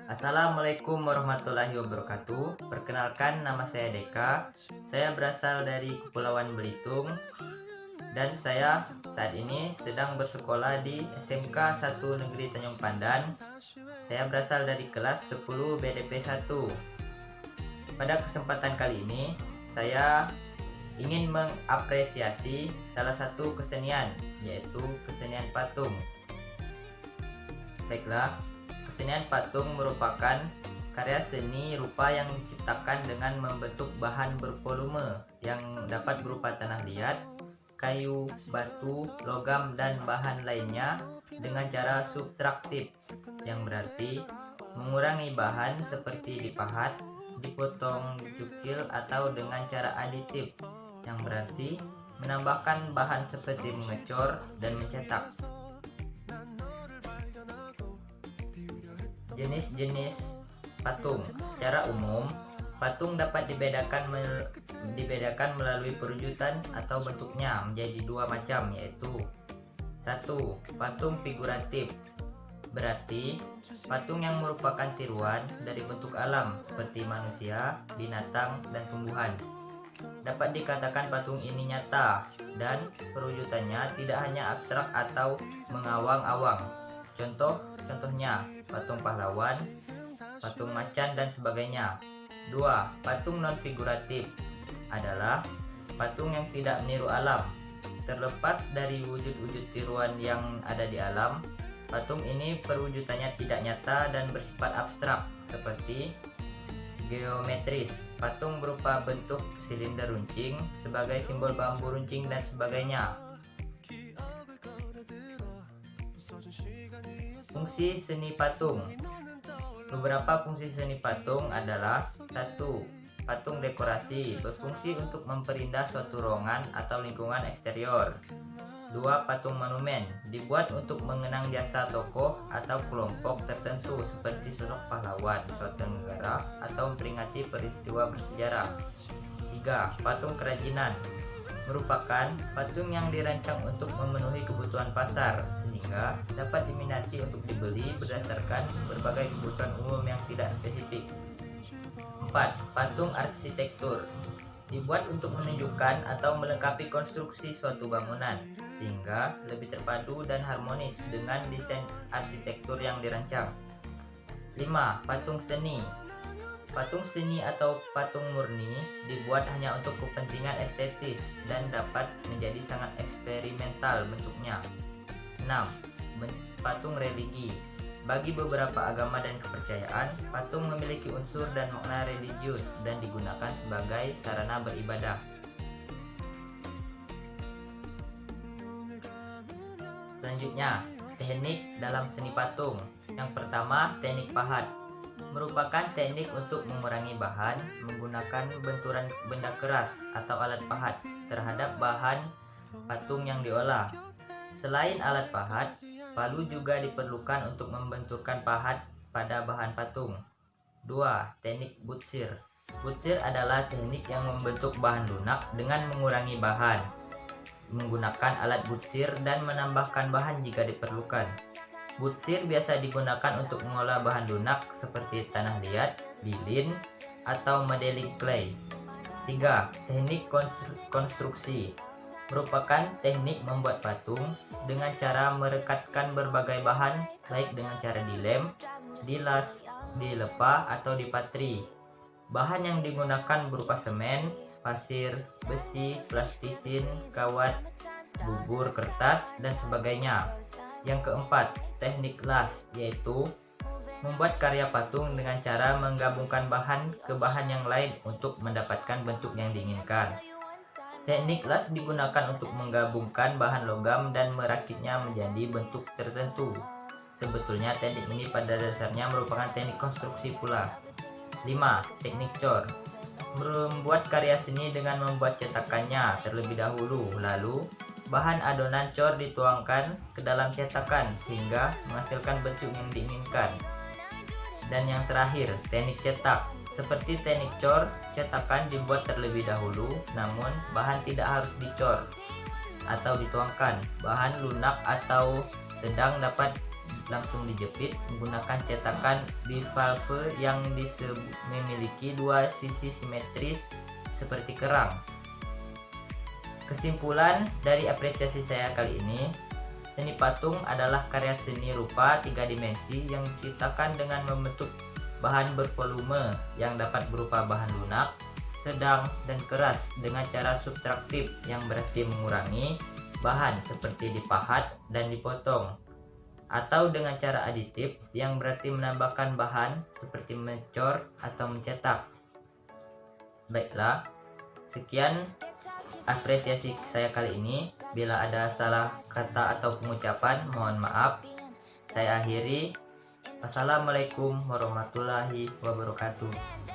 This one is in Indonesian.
Assalamualaikum warahmatullahi wabarakatuh. Perkenalkan, nama saya Deka. Saya berasal dari Kepulauan Belitung dan saya saat ini sedang bersekolah di SMK 1 Negeri Tanjung Pandan. Saya berasal dari kelas 10 BDP 1. Pada kesempatan kali ini saya ingin mengapresiasi salah satu kesenian, yaitu kesenian patung. Baiklah, kesenian patung merupakan karya seni rupa yang diciptakan dengan membentuk bahan bervolume yang dapat berupa tanah liat, kayu, batu, logam, dan bahan lainnya dengan cara subtraktif, yang berarti mengurangi bahan seperti dipahat, dipotong, dicukil, atau dengan cara aditif, yang berarti menambahkan bahan seperti mengecor dan mencetak. Jenis-jenis patung. Secara umum, patung dapat dibedakan melalui perwujudan atau bentuknya menjadi dua macam, yaitu 1. Patung figuratif, berarti patung yang merupakan tiruan dari bentuk alam seperti manusia, binatang, dan tumbuhan. Dapat dikatakan patung ini nyata dan perwujudannya tidak hanya abstrak atau mengawang-awang. Contohnya patung pahlawan, patung macan, dan sebagainya. 2. Patung non-figuratif adalah patung yang tidak meniru alam. Terlepas dari wujud-wujud tiruan yang ada di alam, patung ini perwujudannya tidak nyata dan bersifat abstrak, seperti geometris. Patung berupa bentuk silinder runcing sebagai simbol bambu runcing dan sebagainya. Fungsi seni patung. Beberapa fungsi seni patung adalah 1. Patung dekorasi, berfungsi untuk memperindah suatu ruangan atau lingkungan eksterior. 2. Patung monumen, dibuat untuk mengenang jasa tokoh atau kelompok tertentu seperti sosok pahlawan suatu negara atau memperingati peristiwa bersejarah. 3. Patung kerajinan, merupakan patung yang dirancang untuk memenuhi kebutuhan pasar sehingga dapat diminati untuk dibeli berdasarkan berbagai kebutuhan umum yang tidak spesifik. 4. Patung arsitektur, dibuat untuk menunjukkan atau melengkapi konstruksi suatu bangunan sehingga lebih terpadu dan harmonis dengan desain arsitektur yang dirancang. 5. Patung seni. Patung seni atau patung murni dibuat hanya untuk kepentingan estetis dan dapat menjadi sangat eksperimental bentuknya. 6. Patung religi. Bagi beberapa agama dan kepercayaan, patung memiliki unsur dan makna religius dan digunakan sebagai sarana beribadah. Selanjutnya, teknik dalam seni patung. Yang pertama, teknik pahat. Merupakan teknik untuk mengurangi bahan menggunakan benturan benda keras atau alat pahat terhadap bahan patung yang diolah. Selain alat pahat, palu juga diperlukan untuk membenturkan pahat pada bahan patung. 2. Teknik butsir. Butsir adalah teknik yang membentuk bahan lunak dengan mengurangi bahan, menggunakan alat butsir dan menambahkan bahan jika diperlukan. Butsir biasa digunakan untuk mengolah bahan lunak seperti tanah liat, lilin, atau modeling clay. 3. Teknik konstruksi, merupakan teknik membuat patung dengan cara merekatkan berbagai bahan, baik dengan cara dilem, dilas, dilepa, atau dipatri. Bahan yang digunakan berupa semen, pasir, besi, plastisin, kawat, bubur, kertas, dan sebagainya. Yang keempat, teknik las, yaitu membuat karya patung dengan cara menggabungkan bahan ke bahan yang lain untuk mendapatkan bentuk yang diinginkan. Teknik las digunakan untuk menggabungkan bahan logam dan merakitnya menjadi bentuk tertentu. Sebetulnya teknik ini pada dasarnya merupakan teknik konstruksi pula. 5. Teknik cor, membuat karya seni dengan membuat cetakannya terlebih dahulu, lalu bahan adonan cor dituangkan ke dalam cetakan sehingga menghasilkan bentuk yang diinginkan. Dan yang terakhir, teknik cetak. Seperti teknik cor, cetakan dibuat terlebih dahulu, namun bahan tidak harus dicor atau dituangkan. Bahan lunak atau sedang dapat langsung dijepit menggunakan cetakan bivalve yang memiliki dua sisi simetris seperti kerang. Kesimpulan dari apresiasi saya kali ini, seni patung adalah karya seni rupa 3 dimensi yang diciptakan dengan membentuk bahan bervolume yang dapat berupa bahan lunak, sedang, dan keras dengan cara subtraktif yang berarti mengurangi bahan seperti dipahat dan dipotong, atau dengan cara aditif yang berarti menambahkan bahan seperti mencor atau mencetak. Baiklah, sekian apresiasi saya kali ini. Bila ada salah kata atau pengucapan, mohon maaf. Saya akhiri. Wassalamualaikum warahmatullahi wabarakatuh.